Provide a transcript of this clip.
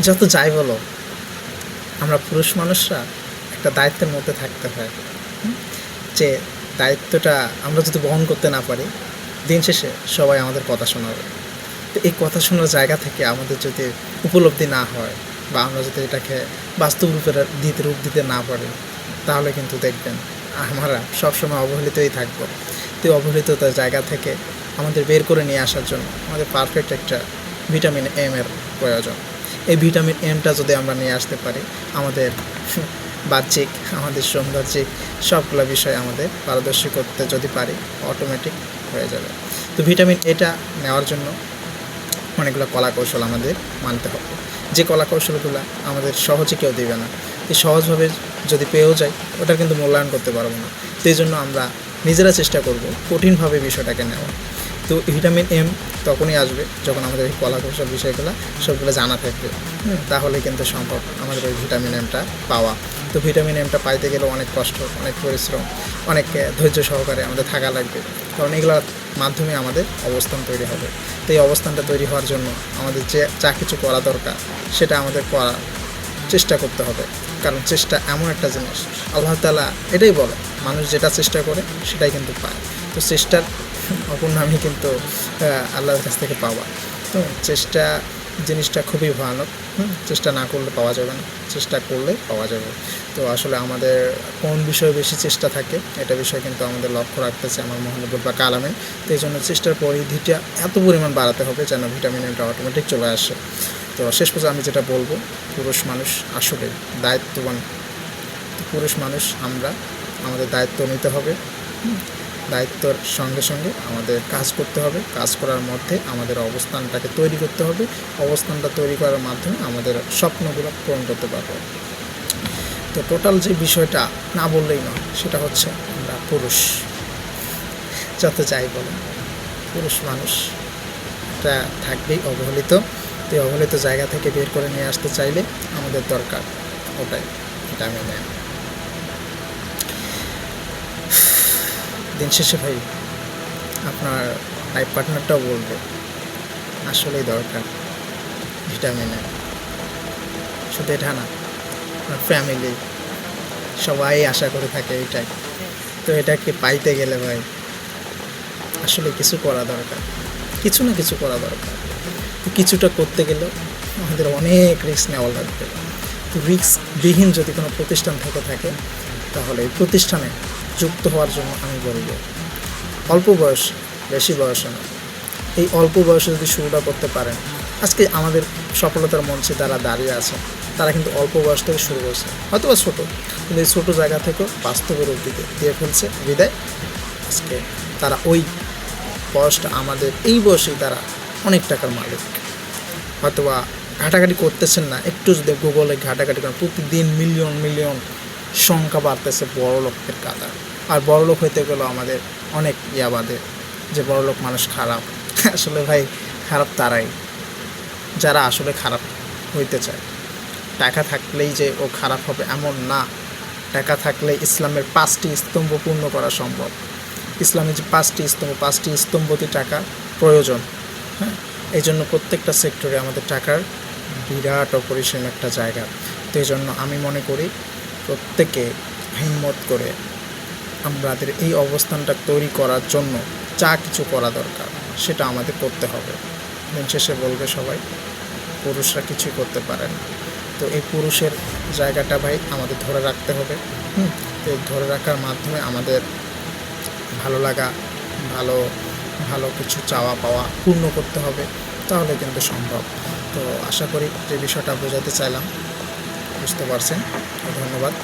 যত যাই বলো, আমরা পুরুষ মানুষরা একটা দায়িত্বের মধ্যে থাকতে হয়, যে দায়িত্বটা আমরা যদি বহন করতে না পারি, দিন শেষে সবাই আমাদের কথা শোনাবে। তো এই কথা শোনার জায়গা থেকে আমাদের যদি উপলব্ধি না হয়, বা আমরা যদি এটাকে বাস্তব রূপ দিতে না পারি, তাহলে কিন্তু দেখবেন আমরা সবসময় অবহেলিতই থাকবো। তো অবহেলিততার জায়গা থেকে আমাদের বের করে নিয়ে আসার জন্য আমাদের পারফেক্ট একটা ভিটামিন এম এর প্রয়োজন। এই ভিটামিন এমটা যদি আমরা নিয়ে আসতে পারি, আমাদের বাহ্যিক, আমাদের সৌন্দর্যিক সবগুলো বিষয় আমাদের পারদর্শী করতে যদি পারি, অটোমেটিক হয়ে যাবে। তো ভিটামিন এটা নেওয়ার জন্য অনেকগুলো কলাকৌশল আমাদের মানতে হবে, যে কলাকৌশলগুলো আমাদের সহজে কেউ দেবে না। এই সহজভাবে যদি পেয়েও যাই, ওটার কিন্তু মূল্যায়ন করতে পারবো না। তো এই জন্য আমরা নিজেরা চেষ্টা করব কঠিনভাবে বিষয়টাকে নেওয়া। তো ভিটামিন এম তখনই আসবে যখন আমাদের এই কলাকৌশল বিষয়গুলো সবগুলো জানা থাকবে, তাহলে কিন্তু সম্ভব আমাদের ওই ভিটামিন এমটা পাওয়া। তো ভিটামিন এমটা পাইতে গেলে অনেক কষ্ট, অনেক পরিশ্রম, অনেক ধৈর্য সহকারে আমাদের থাকা লাগবে, কারণ এগুলোর মাধ্যমে আমাদের অবস্থান তৈরি হবে। তো এই অবস্থানটা তৈরি হওয়ার জন্য আমাদের যে যা কিছু করা দরকার সেটা আমাদের করার চেষ্টা করতে হবে, কারণ চেষ্টা এমন একটা জিনিস, আল্লাহ তাআলা এটাই বলে, মানুষ যেটা চেষ্টা করে সেটাই কিন্তু পায়। তো চেষ্টার অপর নামই কিন্তু আল্লাহর কাছ থেকে পাওয়া। তো চেষ্টা জিনিসটা খুবই ভয়ানক, চেষ্টা না করলে পাওয়া যাবে না, চেষ্টা করলে পাওয়া যাবে। তো আসলে আমাদের কোন বিষয়ে বেশি চেষ্টা থাকে, এটা বিষয়ে কিন্তু আমাদের লক্ষ্য রাখতেছে আমার মহানবুল বা কালামে। তো এই জন্য চেষ্টার পরিধিটা এত পরিমাণ বাড়াতে হবে যেন ভিটামিন এমটা অটোমেটিক চলে আসে। তো শেষ পর্যন্ত আমি যেটা বলবো, পুরুষ মানুষ আসলে দায়িত্ববান। পুরুষ মানুষ আমরা, আমাদের দায়িত্ব নিতে হবে, দায়িত্বর সঙ্গে সঙ্গে আমাদের কাজ করতে হবে, কাজ করার মধ্যে আমাদের অবস্থানটাকে তৈরি করতে হবে, অবস্থানটা তৈরি করার মাধ্যমে আমাদের স্বপ্নগুলো পূরণ করতে পারবো। তো টোটাল যে বিষয়টা না বললেই নয়, সেটা হচ্ছে আমরা পুরুষ, যত যাই বলেন পুরুষ মানুষ এটা থাকবেই অবহেলিত। তো এই অবহেলিত জায়গা থেকে বের করে নিয়ে আসতে চাইলে আমাদের দরকার ওটাই, ভিটামিন এম। দিন শেষে ভাই আপনার লাইফ পার্টনারটাও বলবে আসলেই দরকার ভিটামিন এম। শুধু এটা না, আপনার ফ্যামিলি সবাই আশা করে থাকে এইটাই। তো এটাকে পাইতে গেলে ভাই আসলে কিছু করা দরকার, কিছু না কিছু করা দরকার। তো কিছুটা করতে গেলেও আমাদের অনেক রিস্ক নেওয়া লাগবে। তো রিস্কবিহীন যদি কোনো প্রতিষ্ঠান থেকে থাকে, তাহলে এই প্রতিষ্ঠানে যুক্ত হওয়ার জন্য আমি বলব অল্প বয়স, বেশি বয়সে না, এই অল্প বয়সে যদি শুরুটা করতে পারেন, আজকে আমাদের সফলতার মঞ্চে যারা দাঁড়িয়ে আছে তারা কিন্তু অল্প বয়স থেকে শুরু করছে, হয়তো বা ছোটো, কিন্তু এই ছোটো জায়গা থেকেও বাস্তবের রূপ দিয়ে ফেলছে বিদায় আজকে তারা ওই বয়সটা, আমাদের এই বয়সেই তারা অনেক টাকার মালিক। হয়তোবা ঘাটাঘাটি করতেছেন না, একটু যদি গুগলে ঘাটাঘাটি করেন, প্রতিদিন মিলিয়ন মিলিয়ন সংখ্যা বাড়তেছে বড় লোকের কাতার। আর বড় লোক হইতে গেলেও আমাদের অনেক বাদে যে বড় লোক মানুষ খারাপ। আসলে ভাই খারাপ তারাই যারা আসলে খারাপ হইতে চায়। টাকা থাকলেই যে ও খারাপ হবে এমন না, টাকা থাকলে ইসলামের 5টি স্তম্ভ পূর্ণ করা সম্ভব। ইসলামের যে 5টি স্তম্ভতে টাকা প্রয়োজন। হ্যাঁ, এই জন্য প্রত্যেকটা সেক্টরে আমাদের টাকার বিরাট অপরিসীম একটা জায়গা। তো এই জন্য আমি মনে করি প্রত্যেকে হিম্মত করে আমাদের এই অবস্থানটা তৈরি করার জন্য যা কিছু করা দরকার সেটা আমাদের করতে হবে। দিন শেষে বলবে সবাই পুরুষরা কিছুই করতে পারে না। তো এই পুরুষের জায়গাটা ভাই আমাদের ধরে রাখতে হবে। তো এই ধরে রাখার মাধ্যমে আমাদের ভালো লাগা, ভালো ভালো কিছু চাওয়া পাওয়া পূর্ণ করতে হবে, তাহলে কিন্তু সম্ভব। তো আশা করি যে বিষয়টা বোঝাতে চাইলাম বুঝতে পারছেন। ধন্যবাদ।